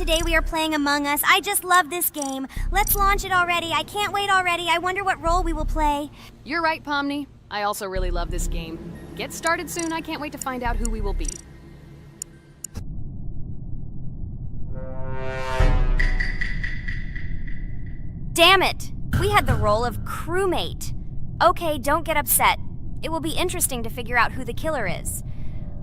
Today we are playing Among Us. I just love this game. Let's launch it already. I can't wait already. I wonder what role we will play. You're right, Pomni. I also really love this game. Get started soon. I can't wait to find out who we will be. Damn it! We had the role of crewmate. Okay, don't get upset. It will be interesting to figure out who the killer is.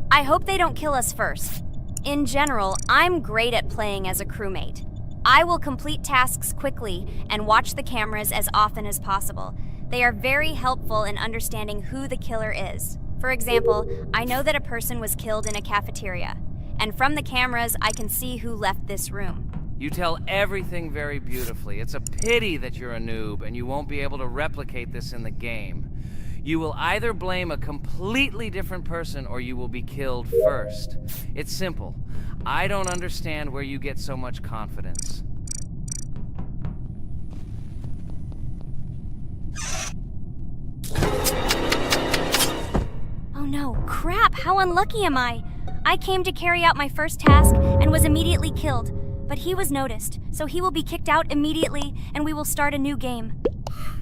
I hope they don't kill us first. In general, I'm great at playing as a crewmate. I will complete tasks quickly and watch the cameras as often as possible. They are very helpful in understanding who the killer is. For example, I know that a person was killed in a cafeteria, and from the cameras, I can see who left this room. You tell everything very beautifully. It's a pity that you're a noob and you won't be able to replicate this in the game. You will either blame a completely different person or you will be killed first. It's simple. I don't understand where you get so much confidence. Oh no, crap, how unlucky am I? I came to carry out my first task and was immediately killed, but he was noticed, so he will be kicked out immediately and we will start a new game.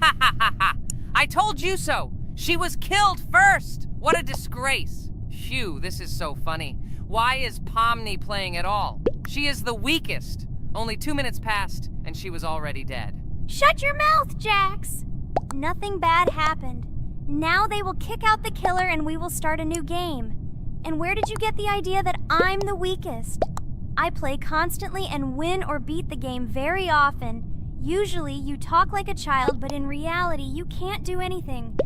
Ha ha ha ha! I told you so! She was killed first! What a disgrace! Phew, this is so funny. Why is Pomni playing at all? She is the weakest. Only 2 minutes passed, and she was already dead. Shut your mouth, Jax! Nothing bad happened. Now they will kick out the killer and we will start a new game. And where did you get the idea that I'm the weakest? I play constantly and win or beat the game very often. Usually you talk like a child, but in reality you can't do anything.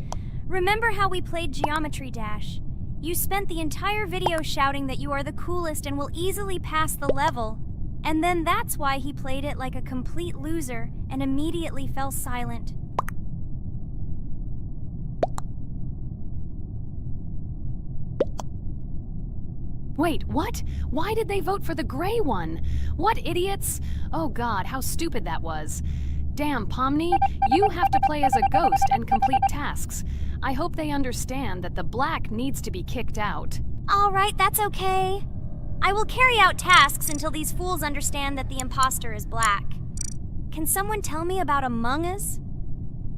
Remember how we played Geometry Dash? You spent the entire video shouting that you are the coolest and will easily pass the level. And then that's why he played it like a complete loser and immediately fell silent. Wait, what? Why did they vote for the gray one? What idiots? Oh god, how stupid that was. Damn, Pomni, you have to play as a ghost and complete tasks. I hope they understand that the black needs to be kicked out. All right, that's okay. I will carry out tasks until these fools understand that the imposter is black. Can someone tell me about Among Us?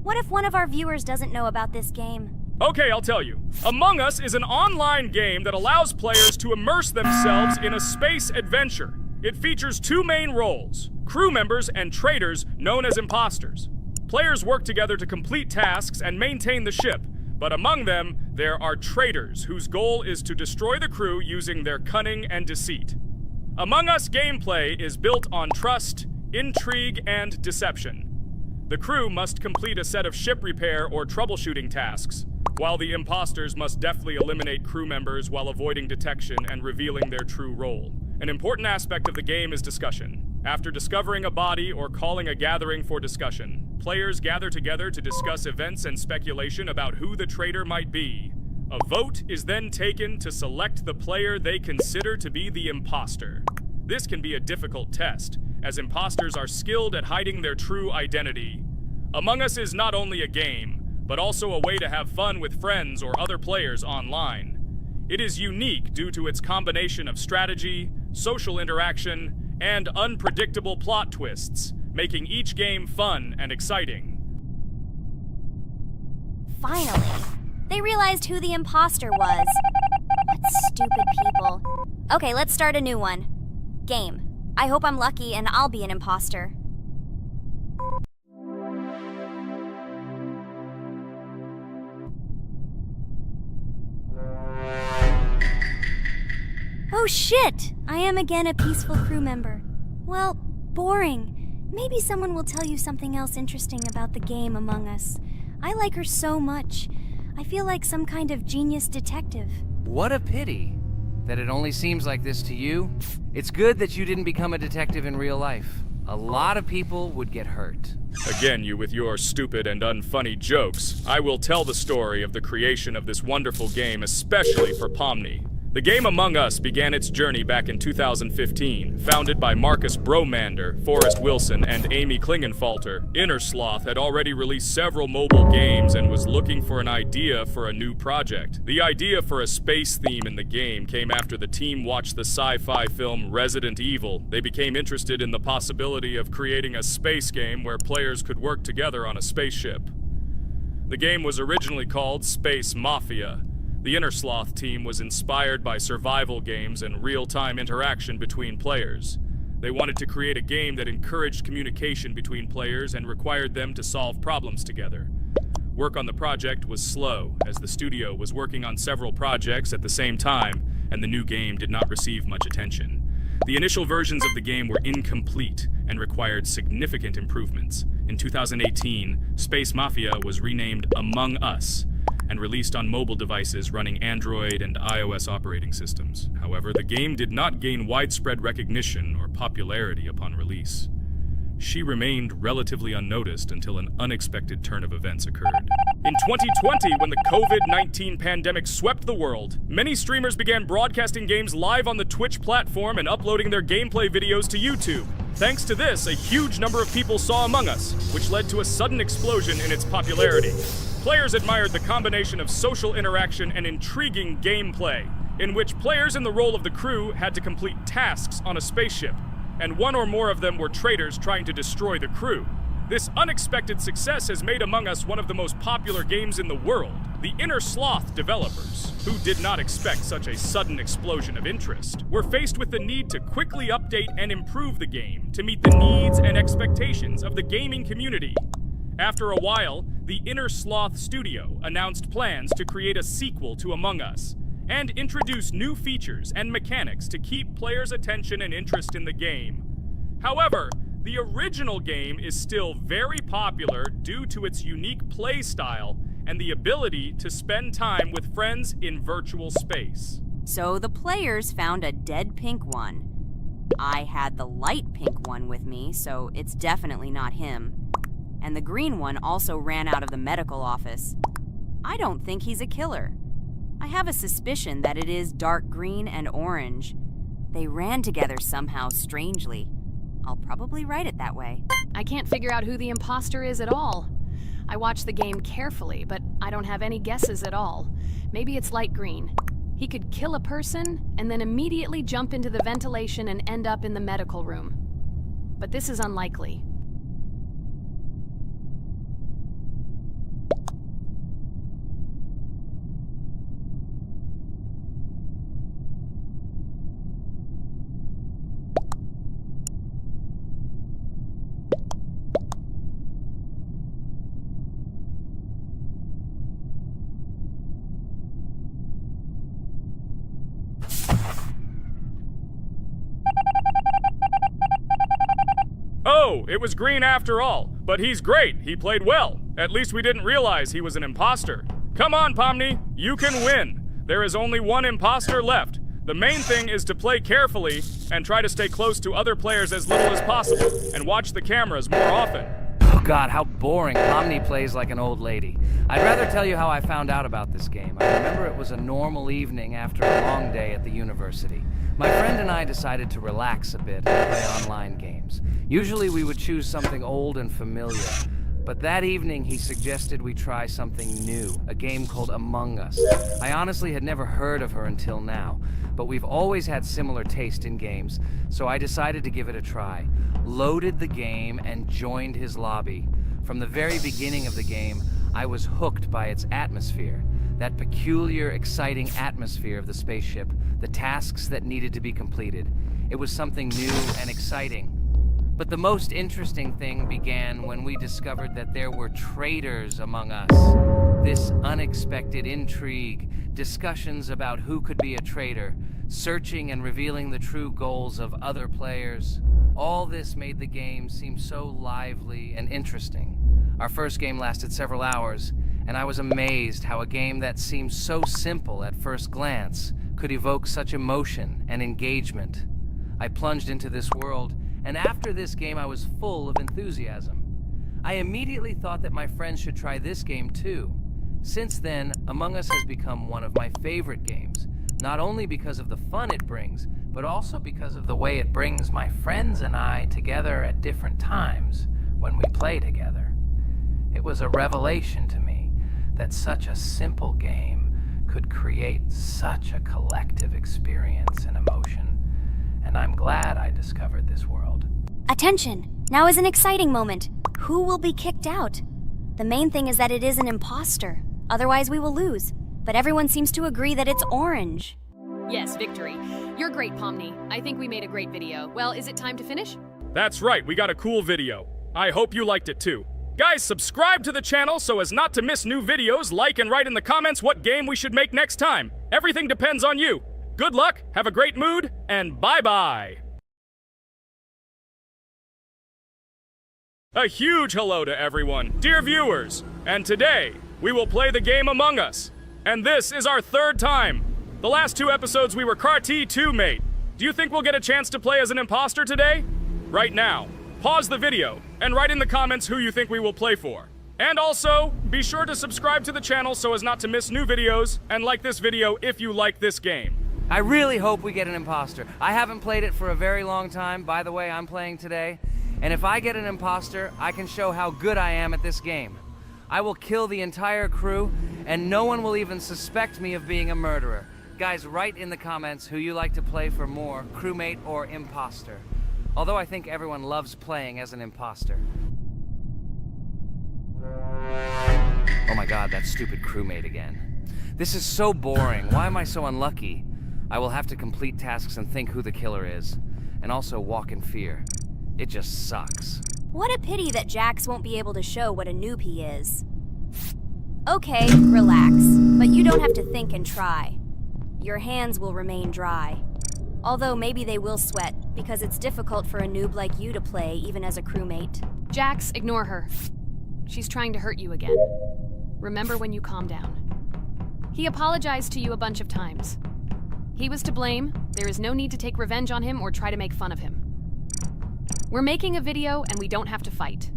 What if one of our viewers doesn't know about this game? Okay, I'll tell you. Among Us is an online game that allows players to immerse themselves in a space adventure. It features 2 main roles, crew members and traitors known as imposters. Players work together to complete tasks and maintain the ship, but among them, there are traitors whose goal is to destroy the crew using their cunning and deceit. Among Us gameplay is built on trust, intrigue, and deception. The crew must complete a set of ship repair or troubleshooting tasks, while the imposters must deftly eliminate crew members while avoiding detection and revealing their true role. An important aspect of the game is discussion. After discovering a body or calling a gathering for discussion, players gather together to discuss events and speculation about who the traitor might be. A vote is then taken to select the player they consider to be the imposter. This can be a difficult test, as imposters are skilled at hiding their true identity. Among Us is not only a game, but also a way to have fun with friends or other players online. It is unique due to its combination of strategy, social interaction, and unpredictable plot twists, making each game fun and exciting. Finally, they realized who the imposter was. What stupid people. Okay, let's start a new one. Game. I hope I'm lucky and I'll be an imposter. Oh shit! I am again a peaceful crew member. Well, boring. Maybe someone will tell you something else interesting about the game Among Us. I like her so much. I feel like some kind of genius detective. What a pity that it only seems like this to you. It's good that you didn't become a detective in real life. A lot of people would get hurt. Again, you with your stupid and unfunny jokes. I will tell the story of the creation of this wonderful game, especially for Pomni. The game Among Us began its journey back in 2015. Founded by Marcus Bromander, Forrest Wilson, and Amy Klingenfalter, Innersloth had already released several mobile games and was looking for an idea for a new project. The idea for a space theme in the game came after the team watched the sci-fi film Resident Evil. They became interested in the possibility of creating a space game where players could work together on a spaceship. The game was originally called Space Mafia. The Innersloth team was inspired by survival games and real-time interaction between players. They wanted to create a game that encouraged communication between players and required them to solve problems together. Work on the project was slow, as the studio was working on several projects at the same time, and the new game did not receive much attention. The initial versions of the game were incomplete and required significant improvements. In 2018, Space Mafia was renamed Among Us and released on mobile devices running Android and iOS operating systems. However, the game did not gain widespread recognition or popularity upon release. She remained relatively unnoticed until an unexpected turn of events occurred. In 2020, when the COVID-19 pandemic swept the world, many streamers began broadcasting games live on the Twitch platform and uploading their gameplay videos to YouTube. Thanks to this, a huge number of people saw Among Us, which led to a sudden explosion in its popularity. Players admired the combination of social interaction and intriguing gameplay, in which players in the role of the crew had to complete tasks on a spaceship, and one or more of them were traitors trying to destroy the crew. This unexpected success has made Among Us one of the most popular games in the world. The Innersloth developers, who did not expect such a sudden explosion of interest, were faced with the need to quickly update and improve the game to meet the needs and expectations of the gaming community. After a while, the Innersloth studio announced plans to create a sequel to Among Us and introduce new features and mechanics to keep players' attention and interest in the game. However, the original game is still very popular due to its unique play style and the ability to spend time with friends in virtual space. So the players found a dead pink one. I had the light pink one with me, so it's definitely not him. And the green one also ran out of the medical office. I don't think he's a killer. I have a suspicion that it is dark green and orange. They ran together somehow strangely. I'll probably write it that way. I can't figure out who the imposter is at all. I watched the game carefully, but I don't have any guesses at all. Maybe it's light green. He could kill a person and then immediately jump into the ventilation and end up in the medical room. But this is unlikely. Oh, it was green after all. But he's great. He played well. At least we didn't realize he was an imposter. Come on, Pomni. You can win. There is only one imposter left. The main thing is to play carefully and try to stay close to other players as little as possible and watch the cameras more often. Oh God, how boring. Pomni plays like an old lady. I'd rather tell you how I found out about this game. I remember it was a normal evening after a long day at the university. My friend and I decided to relax a bit and play online games. Usually we would choose something old and familiar, but that evening he suggested we try something new, a game called Among Us. I honestly had never heard of her until now, but we've always had similar taste in games, so I decided to give it a try. Loaded the game and joined his lobby. From the very beginning of the game, I was hooked by its atmosphere. That peculiar, exciting atmosphere of the spaceship, the tasks that needed to be completed. It was something new and exciting. But the most interesting thing began when we discovered that there were traitors among us. This unexpected intrigue, discussions about who could be a traitor, searching and revealing the true goals of other players. All this made the game seem so lively and interesting. Our first game lasted several hours, and I was amazed how a game that seemed so simple at first glance could evoke such emotion and engagement. I plunged into this world, and after this game I was full of enthusiasm. I immediately thought that my friends should try this game too. Since then, Among Us has become one of my favorite games, Not only because of the fun it brings, but also because of the way it brings my friends and I together at different times when we play together. It was a revelation to me that such a simple game could create such a collective experience and emotion, and I'm glad I discovered this world. Attention! Now is an exciting moment. Who will be kicked out? The main thing is that it is an imposter. Otherwise, we will lose. But everyone seems to agree that it's orange. Yes, victory. You're great, Pomni. I think we made a great video. Well, is it time to finish? That's right, we got a cool video. I hope you liked it too. Guys, subscribe to the channel so as not to miss new videos, like and write in the comments what game we should make next time. Everything depends on you. Good luck, have a great mood, and bye-bye. A huge hello to everyone, dear viewers. And today, we will play the game Among Us. And this is our 3rd time. The last 2 episodes we were Carti 2 mate. Do you think we'll get a chance to play as an imposter today? Right now, pause the video and write in the comments who you think we will play for. And also, be sure to subscribe to the channel so as not to miss new videos, and like this video if you like this game. I really hope we get an imposter. I haven't played it for a very long time. By the way, I'm playing today. And if I get an imposter, I can show how good I am at this game. I will kill the entire crew, and no one will even suspect me of being a murderer. Guys, write in the comments who you like to play for more, crewmate or imposter. Although I think everyone loves playing as an imposter. Oh my god, that stupid crewmate again. This is so boring. Why am I so unlucky? I will have to complete tasks and think who the killer is, and also walk in fear. It just sucks. What a pity that Jax won't be able to show what a noob he is. Okay, relax, but you don't have to think and try. Your hands will remain dry. Although maybe they will sweat, because it's difficult for a noob like you to play, even as a crewmate. Jax, ignore her. She's trying to hurt you again. Remember when you calm down. He apologized to you a bunch of times. He was to blame. There is no need to take revenge on him or try to make fun of him. We're making a video and we don't have to fight.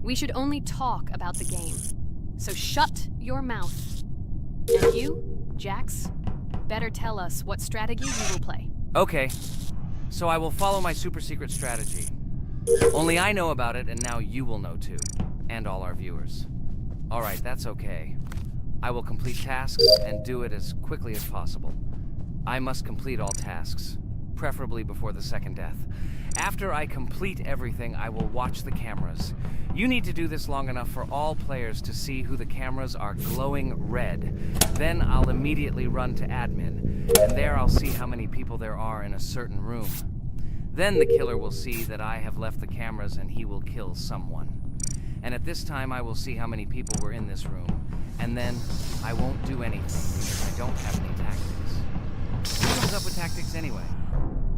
We should only talk about the game. So shut your mouth. And you, Jax, better tell us what strategy you will play. Okay, so I will follow my super secret strategy. Only I know about it, and now you will know too. And all our viewers. Alright, that's okay. I will complete tasks and do it as quickly as possible. I must complete all tasks, preferably before the second death. After I complete everything, I will watch the cameras. You need to do this long enough for all players to see who the cameras are glowing red. Then I'll immediately run to admin, and there I'll see how many people there are in a certain room. Then the killer will see that I have left the cameras and he will kill someone. And at this time I will see how many people were in this room. And then I won't do anything because I don't have any tactics. Who comes up with tactics anyway?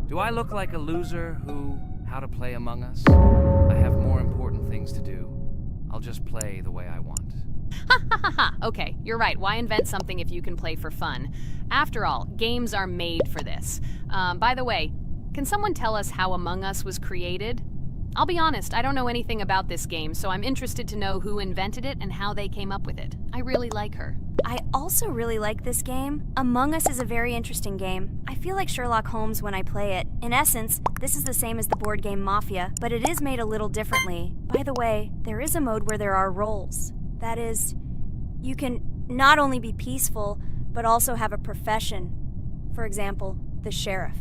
Do I look like a loser who, how to play Among Us? I have more important things to do. I'll just play the way I want. Ha ha ha ha! Okay, you're right. Why invent something if you can play for fun? After all, games are made for this. By the way, can someone tell us how Among Us was created? I'll be honest, I don't know anything about this game, so I'm interested to know who invented it and how they came up with it. I really like her. I also really like this game. Among Us is a very interesting game. I feel like Sherlock Holmes when I play it. In essence, this is the same as the board game Mafia, but it is made a little differently. By the way, there is a mode where there are roles. That is, you can not only be peaceful, but also have a profession. For example, the sheriff.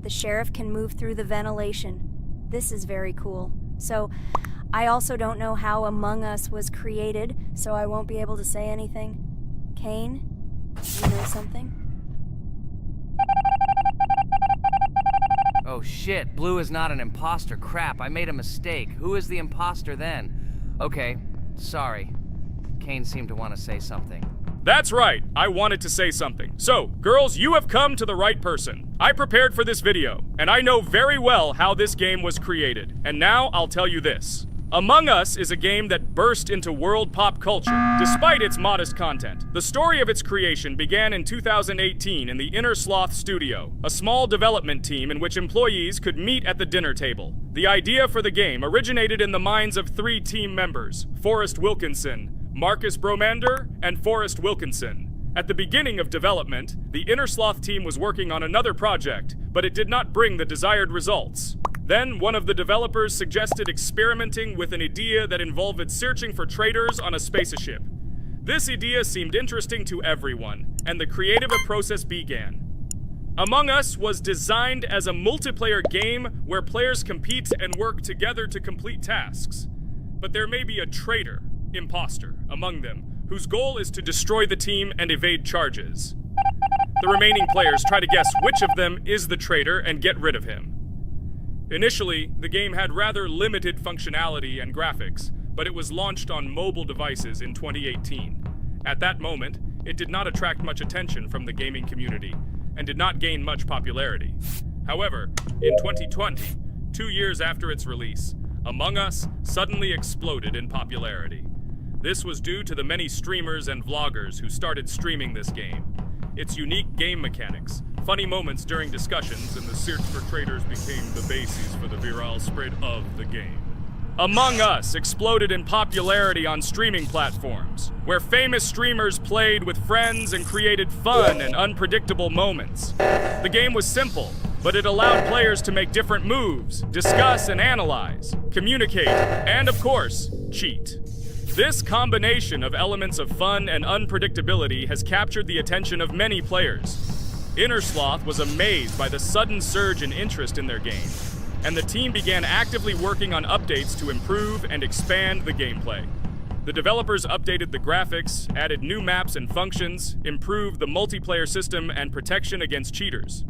The sheriff can move through the ventilation. This is very cool. So, I also don't know how Among Us was created, so I won't be able to say anything. Kane, you know something? Oh shit, Blue is not an imposter. Crap, I made a mistake. Who is the imposter then? Okay, sorry. Kane seemed to want to say something. That's right, I wanted to say something. So, girls, you have come to the right person. I prepared for this video, and I know very well how this game was created. And now I'll tell you this. Among Us is a game that burst into world pop culture, despite its modest content. The story of its creation began in 2018 in the Inner Sloth Studio, a small development team in which employees could meet at the dinner table. The idea for the game originated in the minds of 3 team members, Forrest Wilkinson, Marcus Bromander, and Forrest Wilkinson. At the beginning of development, the Innersloth team was working on another project, but it did not bring the desired results. Then, one of the developers suggested experimenting with an idea that involved searching for traitors on a spaceship. This idea seemed interesting to everyone, and the creative process began. Among Us was designed as a multiplayer game where players compete and work together to complete tasks. But there may be a traitor, imposter, among them, whose goal is to destroy the team and evade charges. The remaining players try to guess which of them is the traitor and get rid of him. Initially, the game had rather limited functionality and graphics, but it was launched on mobile devices in 2018. At that moment, it did not attract much attention from the gaming community, and did not gain much popularity. However, in 2020, 2 years after its release, Among Us suddenly exploded in popularity. This was due to the many streamers and vloggers who started streaming this game. Its unique game mechanics, funny moments during discussions, and the search for traitors became the basis for the viral spread of the game. Among Us exploded in popularity on streaming platforms, where famous streamers played with friends and created fun and unpredictable moments. The game was simple, but it allowed players to make different moves, discuss and analyze, communicate, and of course, cheat. This combination of elements of fun and unpredictability has captured the attention of many players. Innersloth was amazed by the sudden surge in interest in their game, and the team began actively working on updates to improve and expand the gameplay. The developers updated the graphics, added new maps and functions, improved the multiplayer system and protection against cheaters.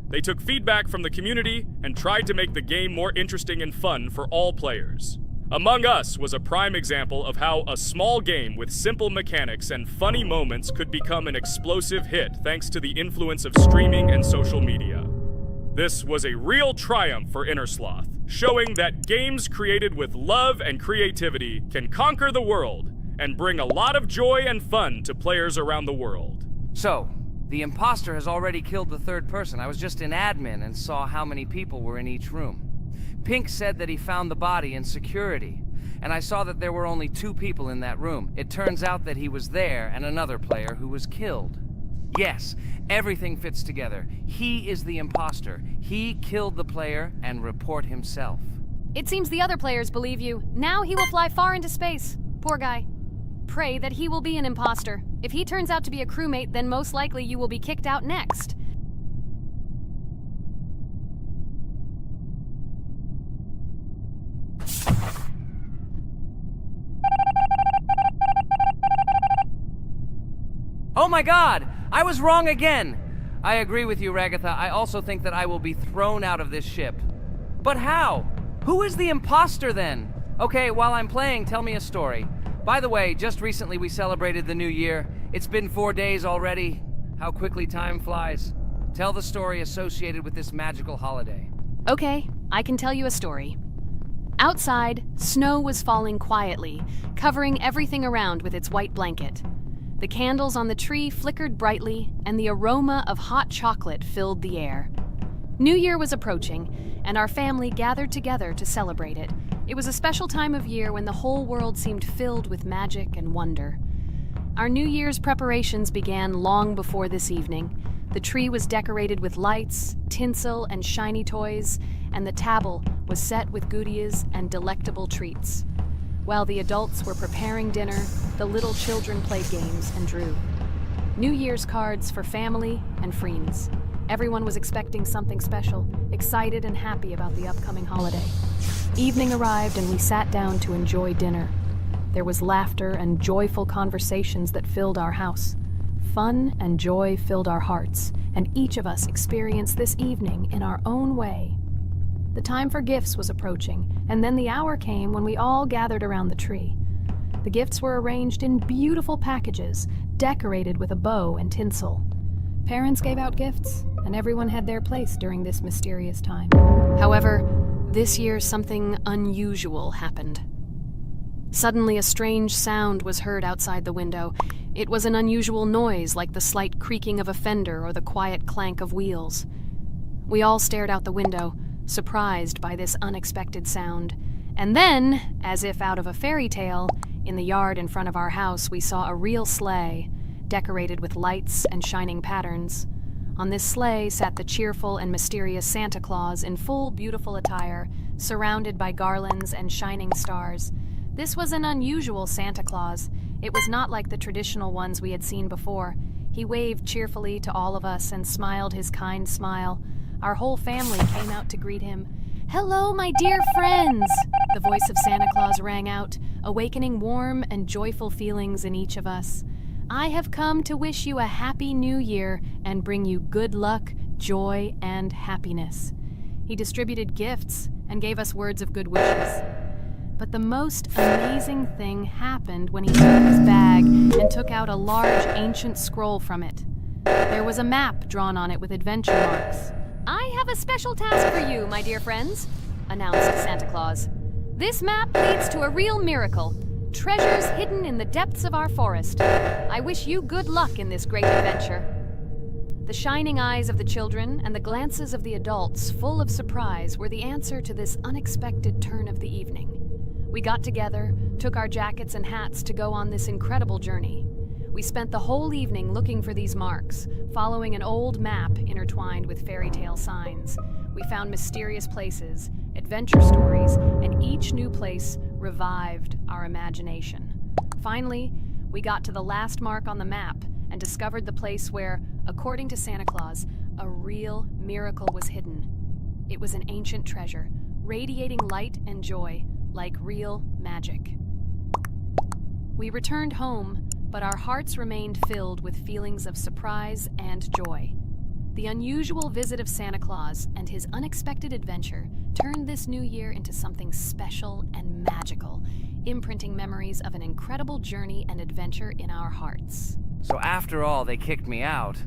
They took feedback from the community and tried to make the game more interesting and fun for all players. Among Us was a prime example of how a small game with simple mechanics and funny moments could become an explosive hit thanks to the influence of streaming and social media. This was a real triumph for Innersloth, showing that games created with love and creativity can conquer the world and bring a lot of joy and fun to players around the world. So, the imposter has already killed the third person. I was just in admin and saw how many people were in each room. Pink said that he found the body in security, and I saw that there were only 2 people in that room. It turns out that he was there and another player who was killed. Yes, everything fits together. He is the imposter. He killed the player and report himself. It seems the other players believe you. Now he will fly far into space. Poor guy. Pray that he will be an imposter. If he turns out to be a crewmate, then most likely you will be kicked out next. Oh my god! I was wrong again! I agree with you, Ragatha. I also think that I will be thrown out of this ship. But how? Who is the imposter then? Okay, while I'm playing, tell me a story. By the way, just recently we celebrated the new year. It's been 4 days already. How quickly time flies. Tell the story associated with this magical holiday. Okay, I can tell you a story. Outside, snow was falling quietly, covering everything around with its white blanket. The candles on the tree flickered brightly, and the aroma of hot chocolate filled the air. New Year was approaching, and our family gathered together to celebrate it. It was a special time of year when the whole world seemed filled with magic and wonder. Our New Year's preparations began long before this evening. The tree was decorated with lights, tinsel, and shiny toys, and the table was set with goodies and delectable treats. While the adults were preparing dinner, the little children played games and drew. New Year's cards for family and friends. Everyone was expecting something special, excited and happy about the upcoming holiday. Evening arrived and we sat down to enjoy dinner. There was laughter and joyful conversations that filled our house. Fun and joy filled our hearts, and each of us experienced this evening in our own way. The time for gifts was approaching, and then the hour came when we all gathered around the tree. The gifts were arranged in beautiful packages, decorated with a bow and tinsel. Parents gave out gifts, and everyone had their place during this mysterious time. However, this year something unusual happened. Suddenly a strange sound was heard outside the window. It was an unusual noise, like the slight creaking of a fender or the quiet clank of wheels. We all stared out the window, surprised by this unexpected sound. And then, as if out of a fairy tale, in the yard in front of our house we saw a real sleigh. decorated with lights and shining patterns. On this sleigh sat the cheerful and mysterious Santa Claus in full beautiful attire, surrounded by garlands and shining stars. This was an unusual Santa Claus. It was not like the traditional ones we had seen before. He waved cheerfully to all of us and smiled his kind smile. Our whole family came out to greet him. "Hello, my dear friends!" The voice of Santa Claus rang out, awakening warm and joyful feelings in each of us. "I have come to wish you a happy new year and bring you good luck, joy, and happiness." He distributed gifts and gave us words of good wishes. But the most amazing thing happened when he took his bag and took out a large ancient scroll from it. There was a map drawn on it with adventure marks. "I have a special task for you, my dear friends," announced Santa Claus. "This map leads to a real miracle. Treasures hidden in the depths of our forest. I wish you good luck in this great adventure." The shining eyes of the children and the glances of the adults, full of surprise, were the answer to this unexpected turn of the evening. We got together, took our jackets and hats to go on this incredible journey. We spent the whole evening looking for these marks, following an old map intertwined with fairy tale signs. We found mysterious places, adventure stories, and each new place revived our imagination. Finally, we got to the last mark on the map and discovered the place where, according to Santa Claus, a real miracle was hidden. It was an ancient treasure, radiating light and joy, like real magic. We returned home, but our hearts remained filled with feelings of surprise and joy. The unusual visit of Santa Claus and his unexpected adventure turned this new year into something special and magical, imprinting memories of an incredible journey and adventure in our hearts. So after all, they kicked me out,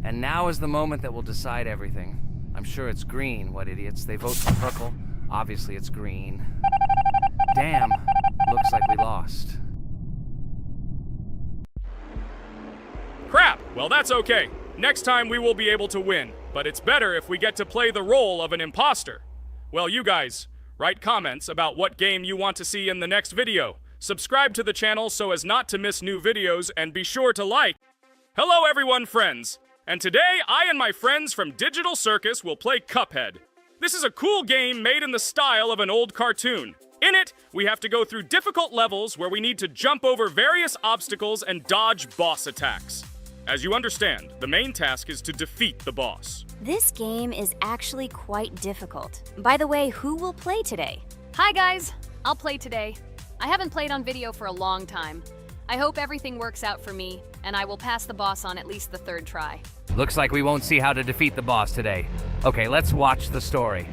and now is the moment that will decide everything. I'm sure it's green, what idiots. They vote for purple. Obviously it's green. Damn, looks like we lost. Crap! Well, that's okay. Next time we will be able to win, but it's better if we get to play the role of an imposter. Well, you guys, write comments about what game you want to see in the next video. Subscribe to the channel so as not to miss new videos, and be sure to like. Hello everyone, friends! And today, I and my friends from Digital Circus will play Cuphead. This is a cool game made in the style of an old cartoon. In it, we have to go through difficult levels where we need to jump over various obstacles and dodge boss attacks. As you understand, the main task is to defeat the boss. This game is actually quite difficult. By the way, who will play today? Hi guys, I'll play today. I haven't played on video for a long time. I hope everything works out for me, and I will pass the boss on at least the third try. Looks like we won't see how to defeat the boss today. Okay, let's watch the story.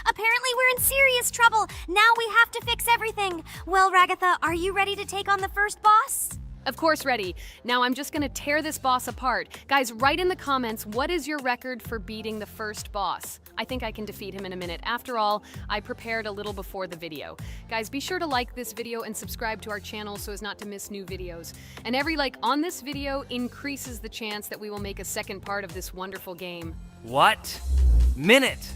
Apparently we're in serious trouble. Now we have to fix everything. Well, Ragatha, are you ready to take on the first boss? Of course, ready. Now I'm just gonna tear this boss apart. Guys, write in the comments, what is your record for beating the first boss? I think I can defeat him in a minute. After all, I prepared a little before the video. Guys, be sure to like this video and subscribe to our channel so as not to miss new videos. And every like on this video increases the chance that we will make a second part of this wonderful game. What? Minute!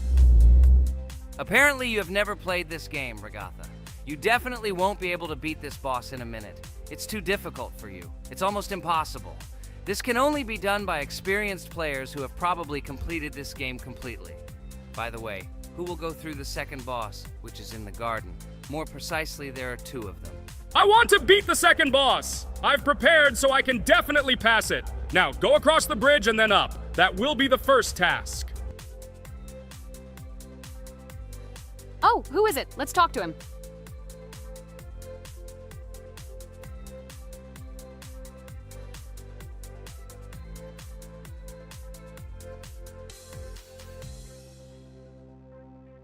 Apparently you have never played this game, Ragatha. You definitely won't be able to beat this boss in a minute. It's too difficult for you. It's almost impossible. This can only be done by experienced players who have probably completed this game completely. By the way, who will go through the second boss, which is in the garden. More precisely, there are 2 of them. I want to beat the second boss! I've prepared so I can definitely pass it. Now, go across the bridge and then up. That will be the first task. Oh, who is it? Let's talk to him.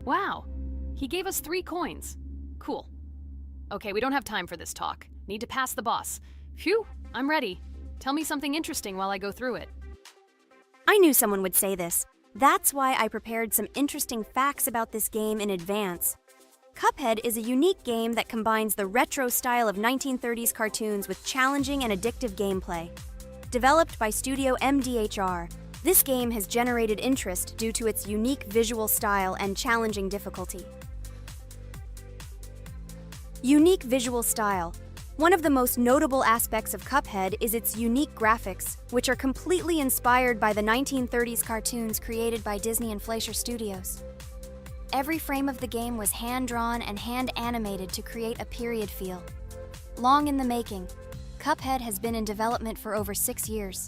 Wow, he gave us 3 coins. Cool. Okay, we don't have time for this talk. Need to pass the boss. Phew, I'm ready. Tell me something interesting while I go through it. I knew someone would say this. That's why I prepared some interesting facts about this game in advance. Cuphead is a unique game that combines the retro style of 1930s cartoons with challenging and addictive gameplay. Developed by Studio MDHR, this game has generated interest due to its unique visual style and challenging difficulty. Unique visual style. One of the most notable aspects of Cuphead is its unique graphics, which are completely inspired by the 1930s cartoons created by Disney and Fleischer Studios. Every frame of the game was hand-drawn and hand-animated to create a period feel. Long in the making, Cuphead has been in development for over 6 years.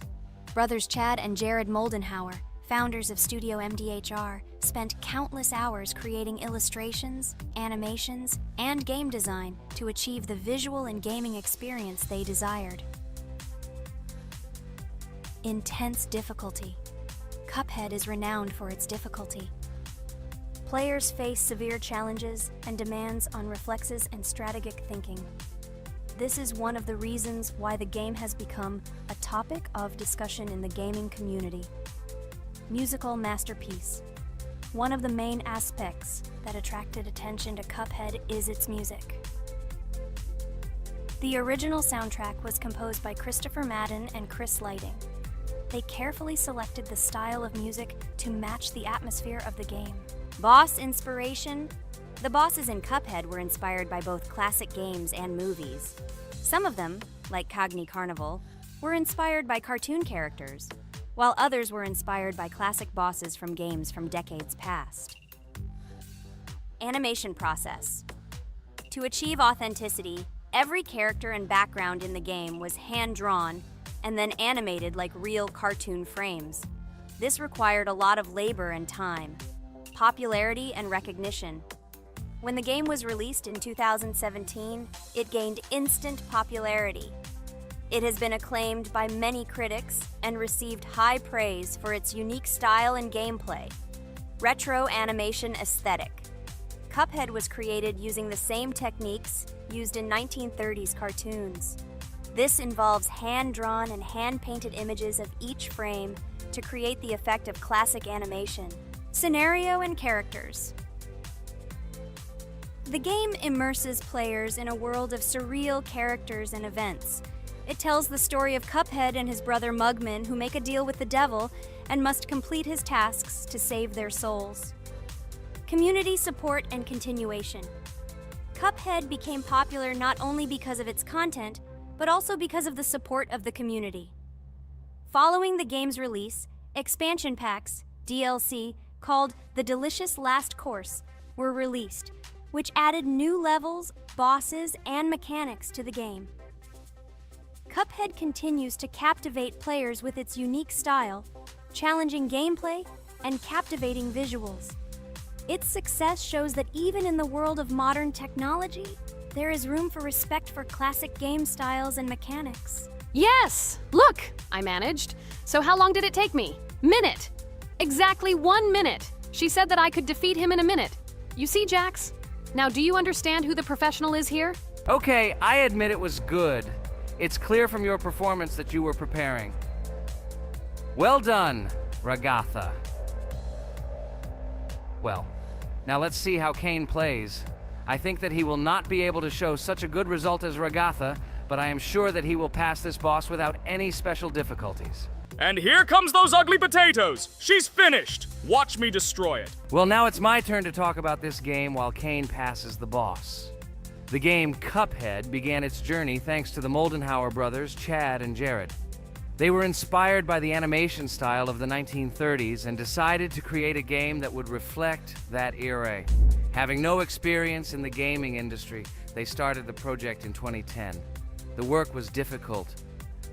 Brothers Chad and Jared Moldenhauer, founders of Studio MDHR, spent countless hours creating illustrations, animations, and game design to achieve the visual and gaming experience they desired. Intense difficulty. Cuphead is renowned for its difficulty. Players face severe challenges and demands on reflexes and strategic thinking. This is one of the reasons why the game has become a topic of discussion in the gaming community. Musical masterpiece. One of the main aspects that attracted attention to Cuphead is its music. The original soundtrack was composed by Christopher Madden and Chris Lighting. They carefully selected the style of music to match the atmosphere of the game. Boss inspiration. The bosses in Cuphead were inspired by both classic games and movies. Some of them, like Cogni Carnival, were inspired by cartoon characters, while others were inspired by classic bosses from games from decades past. Animation process. To achieve authenticity, every character and background in the game was hand-drawn and then animated like real cartoon frames. This required a lot of labor and time, popularity and recognition. When the game was released in 2017, it gained instant popularity. It has been acclaimed by many critics and received high praise for its unique style and gameplay. Retro animation aesthetic. Cuphead was created using the same techniques used in 1930s cartoons. This involves hand-drawn and hand-painted images of each frame to create the effect of classic animation. Scenario and characters. The game immerses players in a world of surreal characters and events. It tells the story of Cuphead and his brother Mugman, who make a deal with the devil and must complete his tasks to save their souls. Community support and continuation. Cuphead became popular not only because of its content, but also because of the support of the community. Following the game's release, expansion packs, DLC, called The Delicious Last Course, were released, which added new levels, bosses, and mechanics to the game. Cuphead continues to captivate players with its unique style, challenging gameplay, and captivating visuals. Its success shows that even in the world of modern technology, there is room for respect for classic game styles and mechanics. Yes! Look! I managed. So how long did it take me? Minute! Exactly 1 minute! She said that I could defeat him in a minute. You see, Jax? Now, do you understand who the professional is here? Okay, I admit it was good. It's clear from your performance that you were preparing. Well done, Ragatha. Well, now let's see how Kane plays. I think that he will not be able to show such a good result as Ragatha, but I am sure that he will pass this boss without any special difficulties. And here comes those ugly potatoes! She's finished! Watch me destroy it. Well, now it's my turn to talk about this game while Kane passes the boss. The game Cuphead began its journey thanks to the Moldenhauer brothers, Chad and Jared. They were inspired by the animation style of the 1930s and decided to create a game that would reflect that era. Having no experience in the gaming industry, they started the project in 2010. The work was difficult.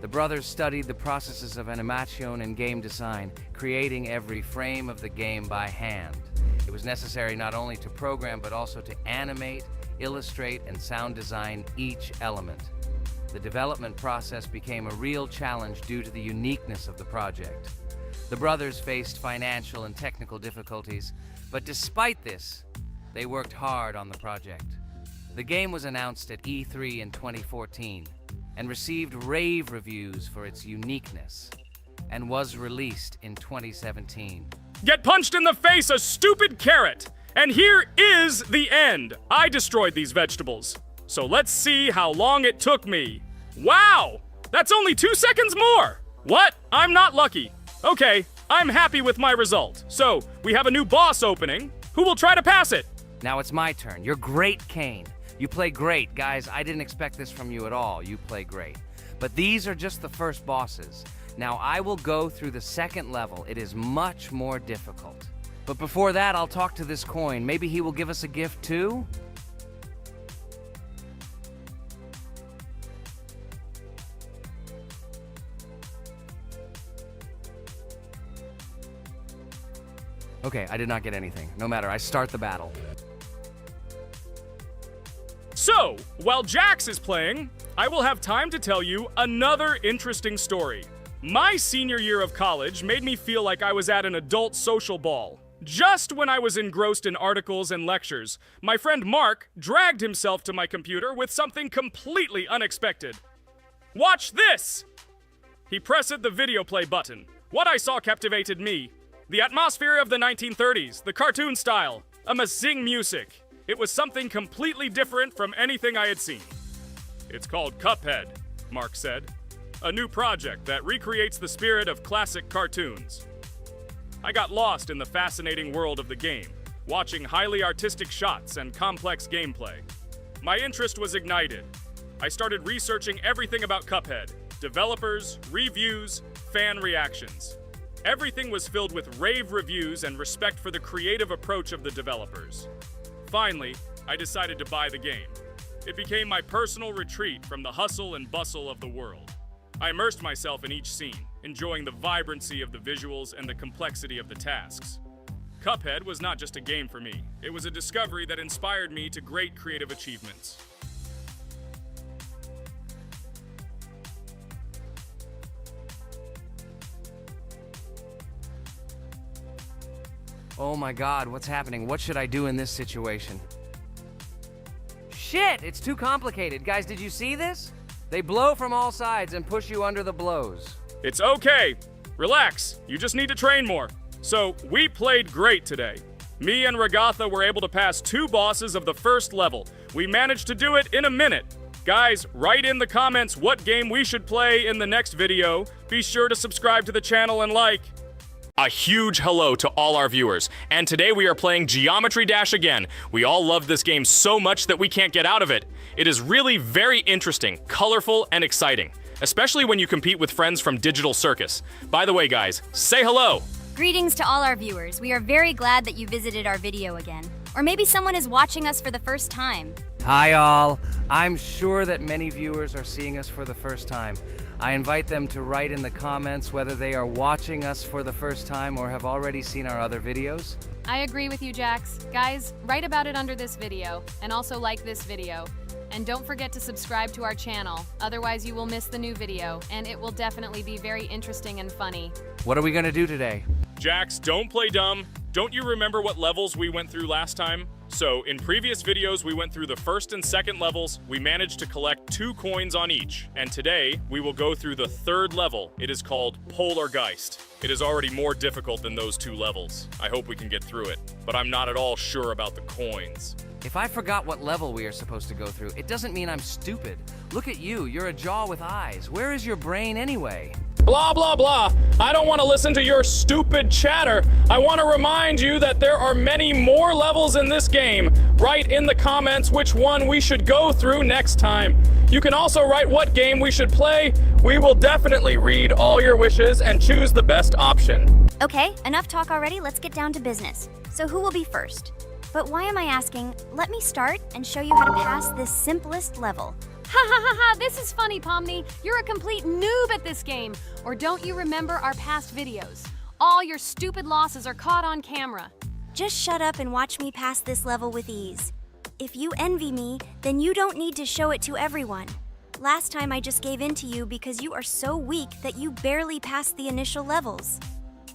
The brothers studied the processes of animation and game design, creating every frame of the game by hand. It was necessary not only to program, but also to animate, illustrate, and sound design each element. The development process became a real challenge due to the uniqueness of the project. The brothers faced financial and technical difficulties, but despite this, they worked hard on the project. The game was announced at E3 in 2014 and received rave reviews for its uniqueness, and was released in 2017. Get punched in the face, a stupid carrot! And here is the end. I destroyed these vegetables. So let's see how long it took me. Wow! That's only 2 seconds more! What? I'm not lucky. Okay, I'm happy with my result. So, we have a new boss opening. Who will try to pass it? Now it's my turn. You're great, Kane. You play great. Guys, I didn't expect this from you at all. You play great. But these are just the first bosses. Now I will go through the second level. It is much more difficult. But before that, I'll talk to this coin. Maybe he will give us a gift too? Okay, I did not get anything. No matter, I start the battle. So, while Jax is playing, I will have time to tell you another interesting story. My senior year of college made me feel like I was at an adult social ball. Just when I was engrossed in articles and lectures, my friend Mark dragged himself to my computer with something completely unexpected. Watch this! He pressed the video play button. What I saw captivated me. The atmosphere of the 1930s, the cartoon style, amazing music. It was something completely different from anything I had seen. It's called Cuphead, Mark said. A new project that recreates the spirit of classic cartoons. I got lost in the fascinating world of the game, watching highly artistic shots and complex gameplay. My interest was ignited. I started researching everything about Cuphead, developers, reviews, fan reactions. Everything was filled with rave reviews and respect for the creative approach of the developers. Finally, I decided to buy the game. It became my personal retreat from the hustle and bustle of the world. I immersed myself in each scene, enjoying the vibrancy of the visuals and the complexity of the tasks. Cuphead was not just a game for me. It was a discovery that inspired me to great creative achievements. Oh my God, what's happening? What should I do in this situation? Shit, it's too complicated. Guys, did you see this? They blow from all sides and push you under the blows. It's okay. Relax. You just need to train more. So, we played great today. Me and Ragatha were able to pass 2 bosses of the first level. We managed to do it in a minute. Guys, write in the comments what game we should play in the next video. Be sure to subscribe to the channel and like. A huge hello to all our viewers, and today we are playing Geometry Dash again. We all love this game so much that we can't get out of it. It is really very interesting, colorful, and exciting, especially when you compete with friends from Digital Circus. By the way, guys, say hello! Greetings to all our viewers. We are very glad that you visited our video again. Or maybe someone is watching us for the first time. Hi all. I'm sure that many viewers are seeing us for the first time. I invite them to write in the comments whether they are watching us for the first time or have already seen our other videos. I agree with you, Jax. Guys, write about it under this video, and also like this video. And don't forget to subscribe to our channel, otherwise you will miss the new video, and it will definitely be very interesting and funny. What are we gonna do today? Jax, don't play dumb. Don't you remember what levels we went through last time? So, in previous videos, we went through the first and second levels. We managed to collect 2 coins on each. And today, we will go through the 3rd level. It is called Polargeist. It is already more difficult than those 2 levels. I hope we can get through it, but I'm not at all sure about the coins. If I forgot what level we are supposed to go through, it doesn't mean I'm stupid. Look at you, you're a jaw with eyes. Where is your brain anyway? Blah, blah, blah. I don't want to listen to your stupid chatter. I want to remind you that there are many more levels in this game. Write in the comments which one we should go through next time. You can also write what game we should play. We will definitely read all your wishes and choose the best option. Okay, enough talk already. Let's get down to business. So who will be first? But why am I asking? Let me start and show you how to pass this simplest level. Ha ha ha ha, this is funny, Pomni. You're a complete noob at this game. Or don't you remember our past videos? All your stupid losses are caught on camera. Just shut up and watch me pass this level with ease. If you envy me, then you don't need to show it to everyone. Last time I just gave in to you because you are so weak that you barely passed the initial levels.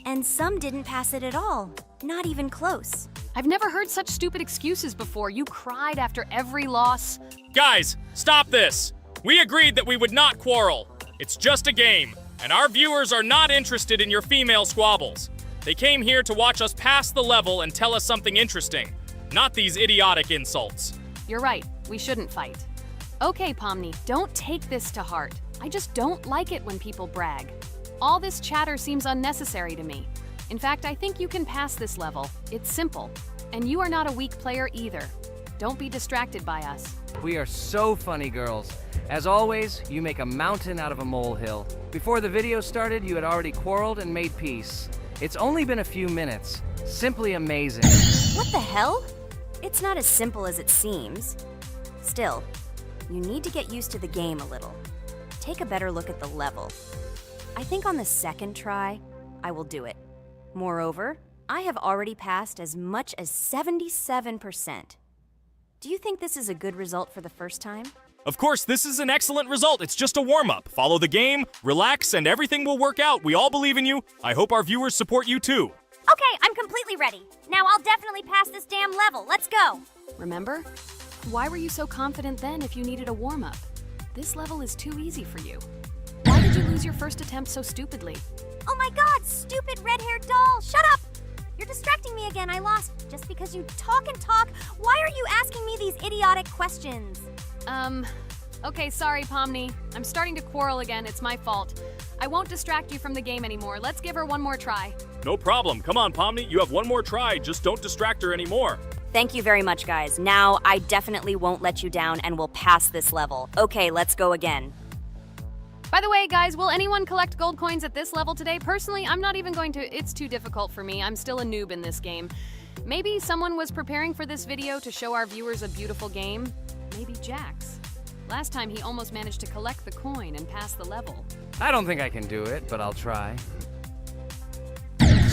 And some didn't pass it at all, not even close. I've never heard such stupid excuses before. You cried after every loss. Guys, stop this. We agreed that we would not quarrel. It's just a game, and our viewers are not interested in your female squabbles. They came here to watch us pass the level and tell us something interesting, not these idiotic insults. You're right, we shouldn't fight. Okay, Pomni, don't take this to heart. I just don't like it when people brag. All this chatter seems unnecessary to me. In fact, I think you can pass this level. It's simple. And you are not a weak player either. Don't be distracted by us. We are so funny, girls. As always, you make a mountain out of a molehill. Before the video started, you had already quarreled and made peace. It's only been a few minutes. Simply amazing. What the hell? It's not as simple as it seems. Still, you need to get used to the game a little. Take a better look at the level. I think on the second try, I will do it. Moreover, I have already passed as much as 77%. Do you think this is a good result for the first time? Of course, this is an excellent result. It's just a warm-up. Follow the game, relax, and everything will work out. We all believe in you. I hope our viewers support you too. Okay, I'm completely ready. Now I'll definitely pass this damn level. Let's go. Remember? Why were you so confident then if you needed a warm-up? This level is too easy for you. Why did you lose your first attempt so stupidly? Oh my god, stupid red-haired doll! Shut up! You're distracting me again. I lost. Just because you talk and talk, why are you asking me these idiotic questions? Okay, sorry, Pomni. I'm starting to quarrel again. It's my fault. I won't distract you from the game anymore. Let's give her one more try. No problem. Come on, Pomni. You have one more try. Just don't distract her anymore. Thank you very much, guys. Now, I definitely won't let you down and will pass this level. Okay, let's go again. By the way, guys, will anyone collect gold coins at this level today? Personally, I'm not even going to. It's too difficult for me. I'm still a noob in this game. Maybe someone was preparing for this video to show our viewers a beautiful game. Maybe Jax. Last time he almost managed to collect the coin and pass the level. I don't think I can do it, but I'll try.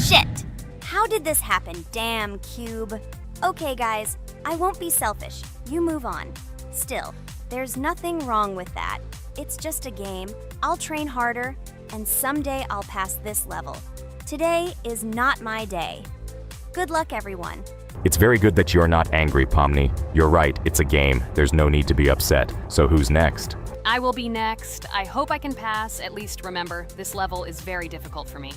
Shit! How did this happen? Damn, Cube. Okay, guys, I won't be selfish. You move on. Still, there's nothing wrong with that. It's just a game. I'll train harder, and someday I'll pass this level. Today is not my day. Good luck, everyone. It's very good that you are not angry, Pomni. You're right, it's a game. There's no need to be upset. So who's next? I will be next. I hope I can pass. At least remember, this level is very difficult for me.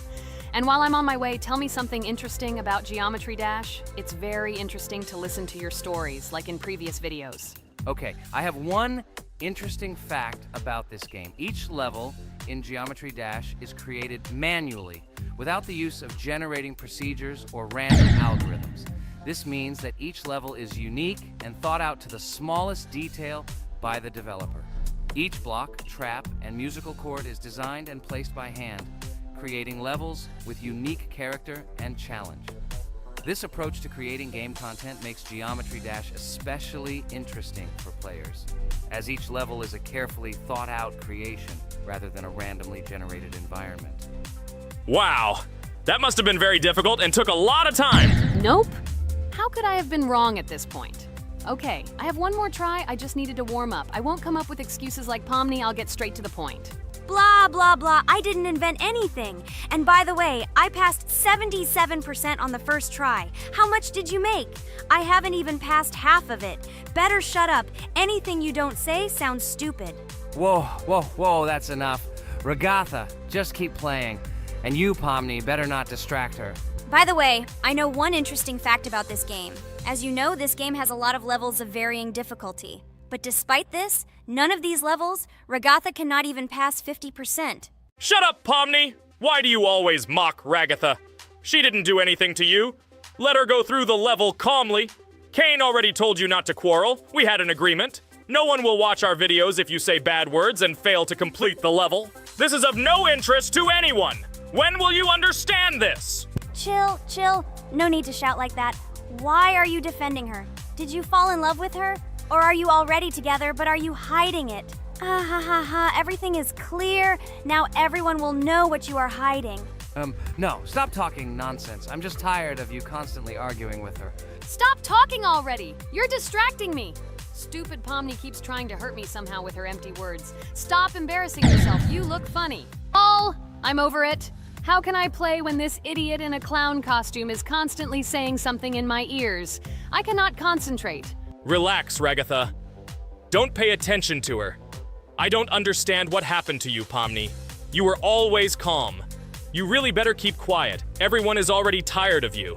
And while I'm on my way, tell me something interesting about Geometry Dash. It's very interesting to listen to your stories, like in previous videos. Okay, I have one interesting fact about this game. Each level in Geometry Dash is created manually, without the use of generating procedures or random algorithms. This means that each level is unique and thought out to the smallest detail by the developer. Each block, trap, and musical chord is designed and placed by hand, creating levels with unique character and challenge. This approach to creating game content makes Geometry Dash especially interesting for players, as each level is a carefully thought-out creation rather than a randomly generated environment. Wow, that must have been very difficult and took a lot of time. Nope. How could I have been wrong at this point? Okay, I have one more try. I just needed to warm up. I won't come up with excuses like Pomni. I'll get straight to the point. Blah, blah, blah. I didn't invent anything. And by the way, I passed 77% on the first try. How much did you make? I haven't even passed half of it. Better shut up. Anything you don't say sounds stupid. Whoa, whoa, whoa, that's enough. Regatha, just keep playing. And you, Pomni, better not distract her. By the way, I know one interesting fact about this game. As you know, this game has a lot of levels of varying difficulty. But despite this, none of these levels, Regatha cannot even pass 50%. Shut up, Pomni! Why do you always mock Ragatha? She didn't do anything to you. Let her go through the level calmly. Kane already told you not to quarrel. We had an agreement. No one will watch our videos if you say bad words and fail to complete the level. This is of no interest to anyone. When will you understand this? Chill, chill. No need to shout like that. Why are you defending her? Did you fall in love with her? Or are you already together, but are you hiding it? Ah ha ha ha, everything is clear. Now everyone will know what you are hiding. No, stop talking nonsense. I'm just tired of you constantly arguing with her. Stop talking already! You're distracting me! Stupid Pomni keeps trying to hurt me somehow with her empty words. Stop embarrassing yourself. You look funny. Oh, I'm over it. How can I play when this idiot in a clown costume is constantly saying something in my ears? I cannot concentrate. Relax, Ragatha. Don't pay attention to her. I don't understand what happened to you, Pomni. You were always calm. You really better keep quiet. Everyone is already tired of you.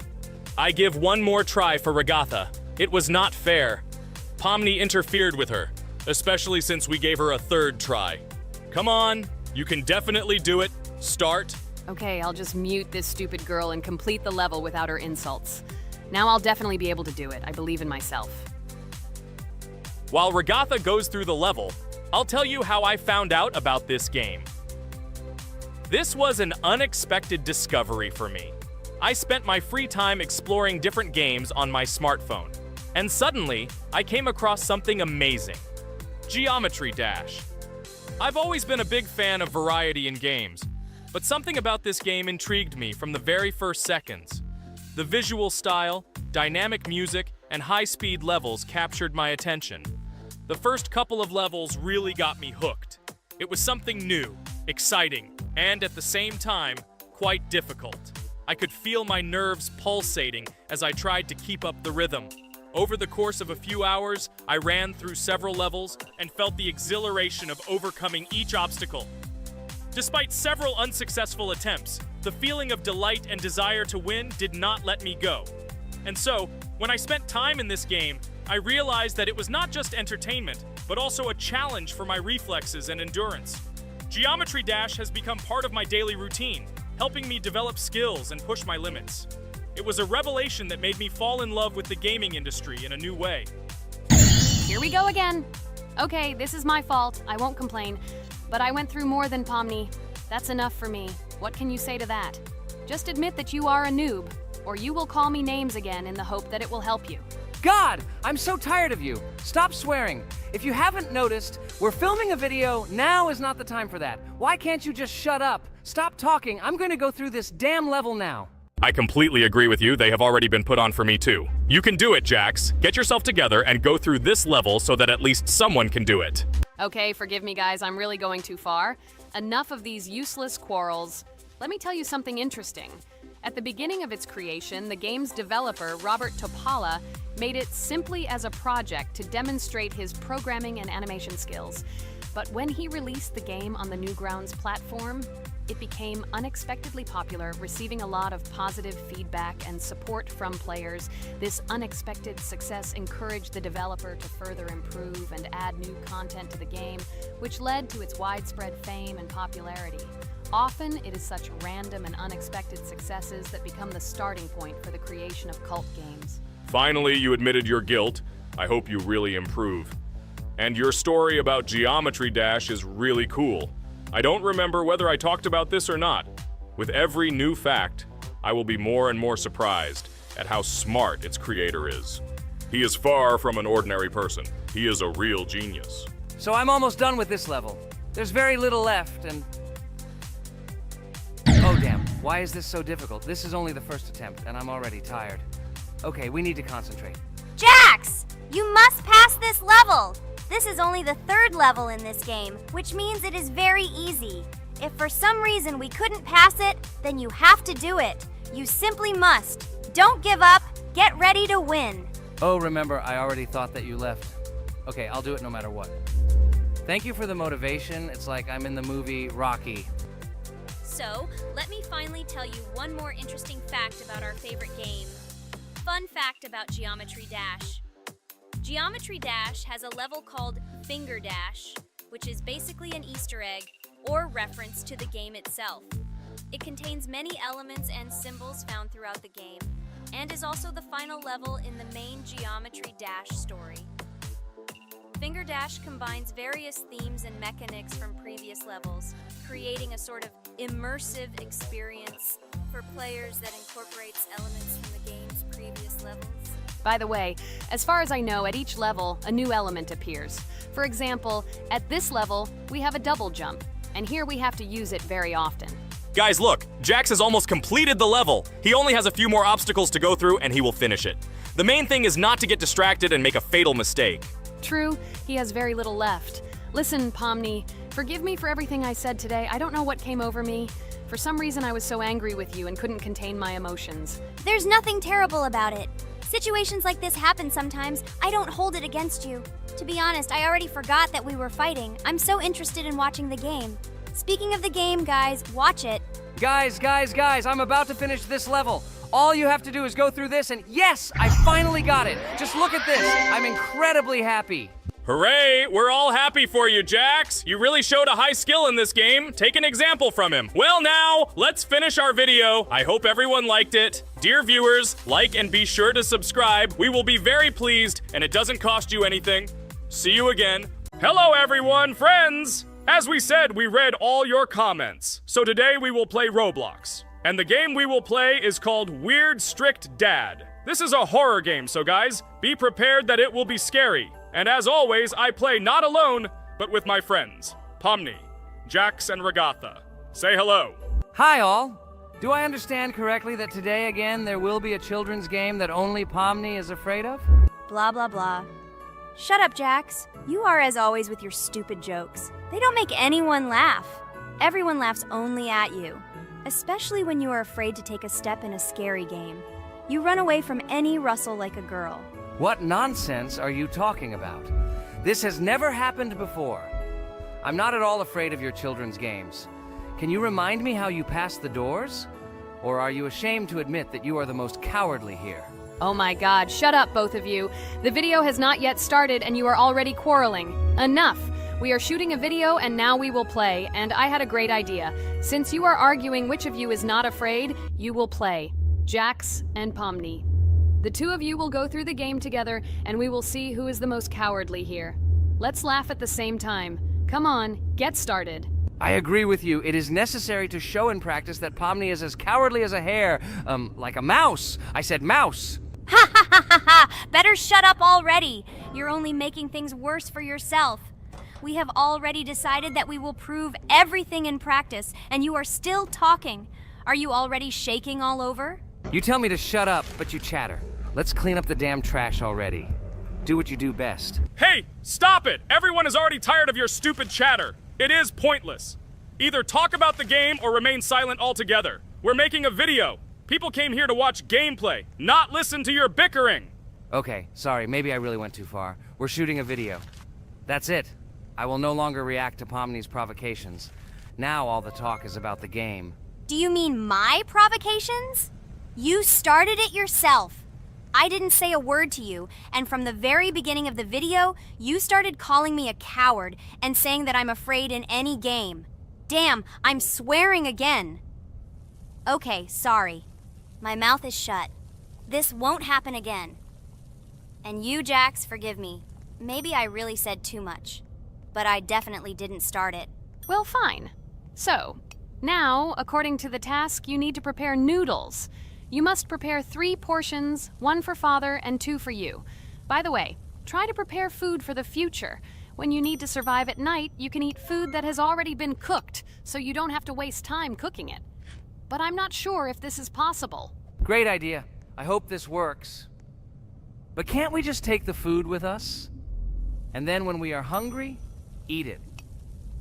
I give one more try for Ragatha. It was not fair. Pomni interfered with her, especially since we gave her a third try. Come on, you can definitely do it. Start. Okay, I'll just mute this stupid girl and complete the level without her insults. Now I'll definitely be able to do it. I believe in myself. While Ragatha goes through the level, I'll tell you how I found out about this game. This was an unexpected discovery for me. I spent my free time exploring different games on my smartphone, and suddenly, I came across something amazing. Geometry Dash. I've always been a big fan of variety in games, but something about this game intrigued me from the very first seconds. The visual style, dynamic music, and high-speed levels captured my attention. The first couple of levels really got me hooked. It was something new, exciting, and at the same time, quite difficult. I could feel my nerves pulsating as I tried to keep up the rhythm. Over the course of a few hours, I ran through several levels and felt the exhilaration of overcoming each obstacle. Despite several unsuccessful attempts, the feeling of delight and desire to win did not let me go. And so, when I spent time in this game, I realized that it was not just entertainment, but also a challenge for my reflexes and endurance. Geometry Dash has become part of my daily routine, helping me develop skills and push my limits. It was a revelation that made me fall in love with the gaming industry in a new way. Here we go again. Okay, this is my fault. I won't complain. But I went through more than Pomni. That's enough for me. What can you say to that? Just admit that you are a noob, or you will call me names again in the hope that it will help you. God, I'm so tired of you. Stop swearing. If you haven't noticed, we're filming a video. Now is not the time for that. Why can't you just shut up? Stop talking. I'm going to go through this damn level now. I completely agree with you. They have already been put on for me too. You can do it, Jax. Get yourself together and go through this level so that at least someone can do it. Okay, forgive me guys, I'm really going too far. Enough of these useless quarrels. Let me tell you something interesting. At the beginning of its creation, the game's developer, Robert Topala, made it simply as a project to demonstrate his programming and animation skills. But when he released the game on the Newgrounds platform, it became unexpectedly popular, receiving a lot of positive feedback and support from players. This unexpected success encouraged the developer to further improve and add new content to the game, which led to its widespread fame and popularity. Often, it is such random and unexpected successes that become the starting point for the creation of cult games. Finally, you admitted your guilt. I hope you really improve. And your story about Geometry Dash is really cool. I don't remember whether I talked about this or not. With every new fact, I will be more and more surprised at how smart its creator is. He is far from an ordinary person. He is a real genius. So I'm almost done with this level. There's very little left, and... Oh damn, why is this so difficult? This is only the first attempt, and I'm already tired. Okay, we need to concentrate. Jax! You must pass this level! This is only the third level in this game, which means it is very easy. If for some reason we couldn't pass it, then you have to do it. You simply must. Don't give up. Get ready to win. Oh, remember, I already thought that you left. Okay, I'll do it no matter what. Thank you for the motivation. It's like I'm in the movie Rocky. So, let me finally tell you one more interesting fact about our favorite game. Fun fact about Geometry Dash. Geometry Dash has a level called Finger Dash, which is basically an Easter egg, or reference to the game itself. It contains many elements and symbols found throughout the game, and is also the final level in the main Geometry Dash story. Finger Dash combines various themes and mechanics from previous levels, creating a sort of immersive experience for players that incorporates elements from the game's previous levels. By the way, as far as I know, at each level, a new element appears. For example, at this level, we have a double jump, and here we have to use it very often. Guys, look, Jax has almost completed the level. He only has a few more obstacles to go through and he will finish it. The main thing is not to get distracted and make a fatal mistake. True, he has very little left. Listen, Pomni, forgive me for everything I said today. I don't know what came over me. For some reason, I was so angry with you and couldn't contain my emotions. There's nothing terrible about it. Situations like this happen sometimes. I don't hold it against you. To be honest, I already forgot that we were fighting. I'm so interested in watching the game. Speaking of the game, guys, watch it. Guys, I'm about to finish this level. All you have to do is go through this and yes, I finally got it. Just look at this. I'm incredibly happy. Hooray! We're all happy for you, Jax. You really showed a high skill in this game. Take an example from him. Well now, let's finish our video. I hope everyone liked it. Dear viewers, like and be sure to subscribe. We will be very pleased, and it doesn't cost you anything. See you again. Hello everyone, friends! As we said, we read all your comments. So today we will play Roblox. And the game we will play is called Weird Strict Dad. This is a horror game, so guys, be prepared that it will be scary. And as always, I play not alone, but with my friends, Pomni, Jax, and Regatha. Say hello. Hi all. Do I understand correctly that today again there will be a children's game that only Pomni is afraid of? Blah, blah, blah. Shut up, Jax. You are as always with your stupid jokes. They don't make anyone laugh. Everyone laughs only at you, especially when you are afraid to take a step in a scary game. You run away from any rustle like a girl. What nonsense are you talking about? This has never happened before. I'm not at all afraid of your children's games. Can you remind me how you passed the doors? Or are you ashamed to admit that you are the most cowardly here? Oh my god, shut up, both of you. The video has not yet started and you are already quarreling. Enough! We are shooting a video and now we will play, and I had a great idea. Since you are arguing which of you is not afraid, you will play. Jax and Pomni. The two of you will go through the game together and we will see who is the most cowardly here. Let's laugh at the same time. Come on, get started. I agree with you. It is necessary to show in practice that Pomni is as cowardly as a hare. Like a mouse. I said mouse. Ha ha ha ha ha! Better shut up already. You're only making things worse for yourself. We have already decided that we will prove everything in practice, and you are still talking. Are you already shaking all over? You tell me to shut up, but you chatter. Let's clean up the damn trash already. Do what you do best. Hey, stop it! Everyone is already tired of your stupid chatter. It is pointless. Either talk about the game or remain silent altogether. We're making a video. People came here to watch gameplay, not listen to your bickering. Okay, sorry, maybe I really went too far. We're shooting a video. That's it. I will no longer react to Pomni's provocations. Now all the talk is about the game. Do you mean my provocations? You started it yourself. I didn't say a word to you, and from the very beginning of the video, you started calling me a coward and saying that I'm afraid in any game. Damn, I'm swearing again. Okay, sorry. My mouth is shut. This won't happen again. And you, Jax, forgive me. Maybe I really said too much, but I definitely didn't start it. Well, fine. So, now, according to the task, you need to prepare noodles. You must prepare 3 portions, 1 for father and 2 for you. By the way, try to prepare food for the future. When you need to survive at night, you can eat food that has already been cooked, so you don't have to waste time cooking it. But I'm not sure if this is possible. Great idea. I hope this works. But can't we just take the food with us? And then when we are hungry, eat it.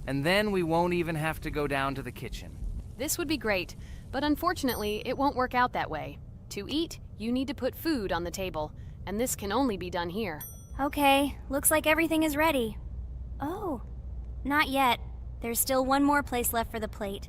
And then we won't even have to go down to the kitchen. This would be great, but unfortunately, it won't work out that way. To eat, you need to put food on the table, and this can only be done here. Okay, looks like everything is ready. Oh, not yet. There's still one more place left for the plate.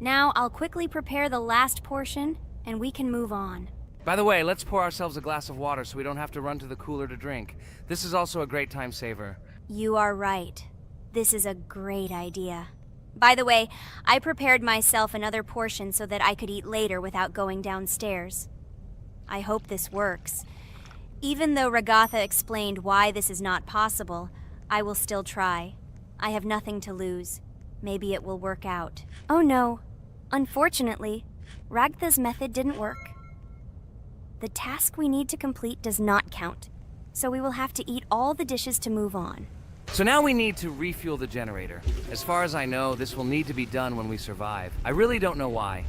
Now I'll quickly prepare the last portion, and we can move on. By the way, let's pour ourselves a glass of water so we don't have to run to the cooler to drink. This is also a great time saver. You are right. This is a great idea. By the way, I prepared myself another portion so that I could eat later without going downstairs. I hope this works. Even though Ragatha explained why this is not possible, I will still try. I have nothing to lose. Maybe it will work out. Oh no. Unfortunately, Ragatha's method didn't work. The task we need to complete does not count, so we will have to eat all the dishes to move on. So now we need to refuel the generator. As far as I know, this will need to be done when we survive. I really don't know why.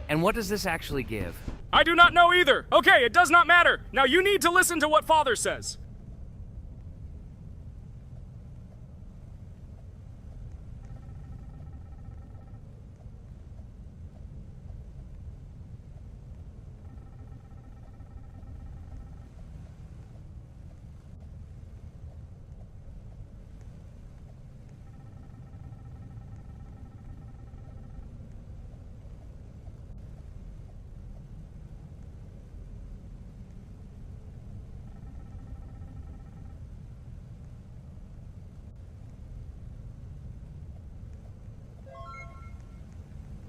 And what does this actually give? I do not know either. Okay, it does not matter. Now you need to listen to what Father says.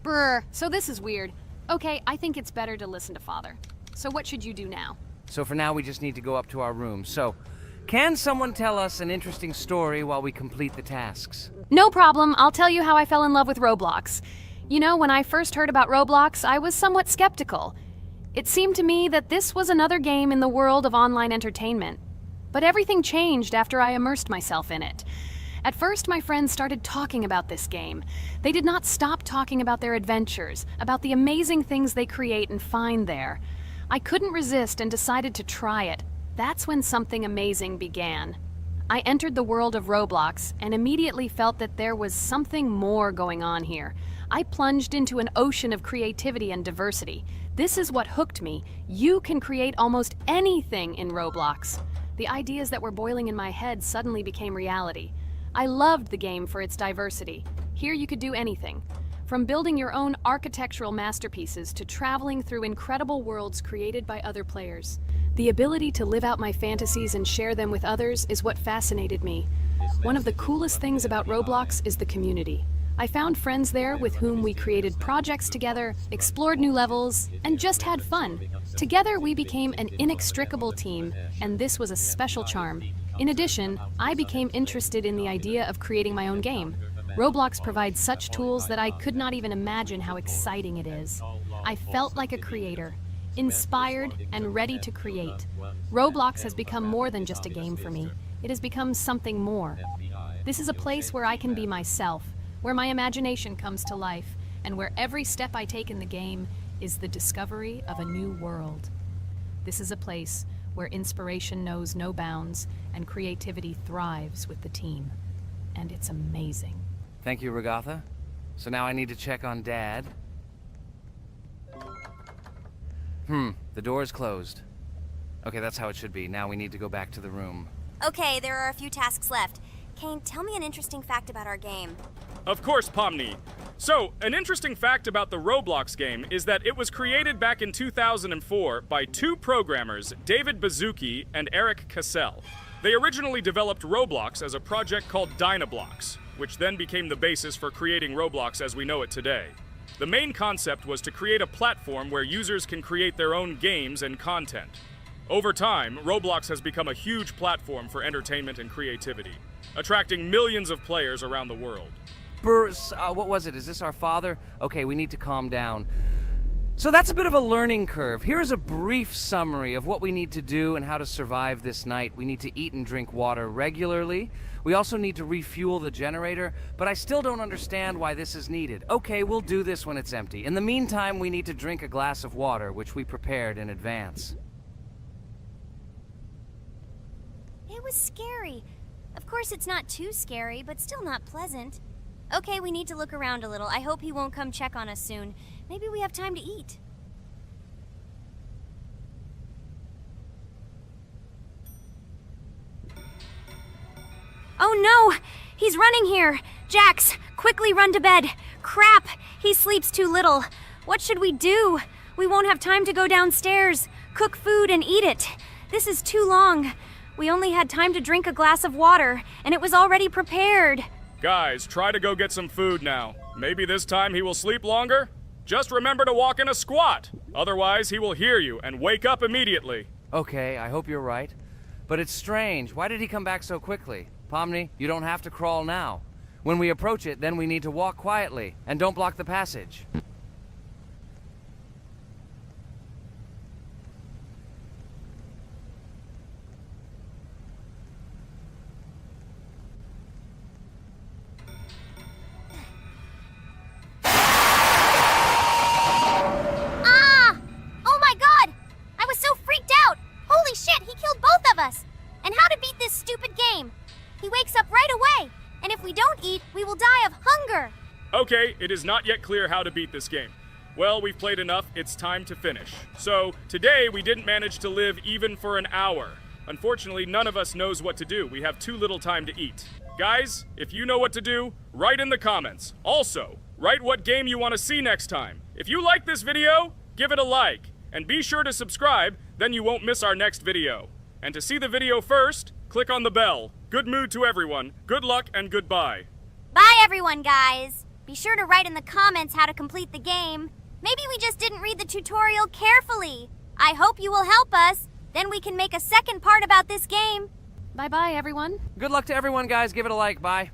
Brr, so this is weird. Okay, I think it's better to listen to Father. So what should you do now? So for now, we just need to go up to our room. So, can someone tell us an interesting story while we complete the tasks? No problem, I'll tell you how I fell in love with Roblox. You know, when I first heard about Roblox, I was somewhat skeptical. It seemed to me that this was another game in the world of online entertainment. But everything changed after I immersed myself in it. At first, my friends started talking about this game. They did not stop talking about their adventures, about the amazing things they create and find there. I couldn't resist and decided to try it. That's when something amazing began. I entered the world of Roblox and immediately felt that there was something more going on here. I plunged into an ocean of creativity and diversity. This is what hooked me. You can create almost anything in Roblox. The ideas that were boiling in my head suddenly became reality. I loved the game for its diversity. Here you could do anything, from building your own architectural masterpieces to traveling through incredible worlds created by other players. The ability to live out my fantasies and share them with others is what fascinated me. One of the coolest things about Roblox is the community. I found friends there with whom we created projects together, explored new levels, and just had fun. Together we became an inextricable team, and this was a special charm. In addition, I became interested in the idea of creating my own game. Roblox provides such tools that I could not even imagine how exciting it is. I felt like a creator, inspired and ready to create. Roblox has become more than just a game for me. It has become something more. This is a place where I can be myself, where my imagination comes to life, and where every step I take in the game is the discovery of a new world. This is a place where inspiration knows no bounds and creativity thrives with the team. And it's amazing. Thank you, Ragatha. So now I need to check on Dad. The door is closed. Okay, that's how it should be. Now we need to go back to the room. Okay, there are a few tasks left. Kane, tell me an interesting fact about our game. Of course, Pomni. So, an interesting fact about the Roblox game is that it was created back in 2004 by two programmers, David Bazuki and Eric Cassell. They originally developed Roblox as a project called Dynablocks, which then became the basis for creating Roblox as we know it today. The main concept was to create a platform where users can create their own games and content. Over time, Roblox has become a huge platform for entertainment and creativity, attracting millions of players around the world. What was it? Is this our father? Okay, we need to calm down. So that's a bit of a learning curve. Here is a brief summary of what we need to do and how to survive this night. We need to eat and drink water regularly. We also need to refuel the generator, but I still don't understand why this is needed. Okay, we'll do this when it's empty. In the meantime, we need to drink a glass of water, which we prepared in advance. It was scary. Of course, it's not too scary, but still not pleasant. Okay, we need to look around a little. I hope he won't come check on us soon. Maybe we have time to eat. Oh no! He's running here! Jax, quickly run to bed! Crap! He sleeps too little. What should we do? We won't have time to go downstairs, cook food, and eat it. This is too long. We only had time to drink a glass of water, and it was already prepared. Guys, try to go get some food now. Maybe this time he will sleep longer? Just remember to walk in a squat. Otherwise, he will hear you and wake up immediately. Okay, I hope you're right. But it's strange. Why did he come back so quickly? Pomni, you don't have to crawl now. When we approach it, then we need to walk quietly. And don't block the passage. Ah! Oh my god! I was so freaked out! Holy shit, he killed both of us! And how to beat this stupid game? He wakes up right away, and if we don't eat, we will die of hunger. Okay, it is not yet clear how to beat this game. Well, we've played enough, it's time to finish. So, today we didn't manage to live even for an hour. Unfortunately, none of us knows what to do. We have too little time to eat. Guys, if you know what to do, write in the comments. Also, write what game you want to see next time. If you like this video, give it a like. And be sure to subscribe, then you won't miss our next video. And to see the video first, click on the bell. Good mood to everyone, good luck, and goodbye. Bye everyone, guys! Be sure to write in the comments how to complete the game. Maybe we just didn't read the tutorial carefully. I hope you will help us. Then we can make a second part about this game. Bye-bye, everyone. Good luck to everyone, guys. Give it a like. Bye.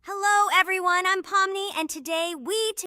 Hello everyone, I'm Pomni, and today we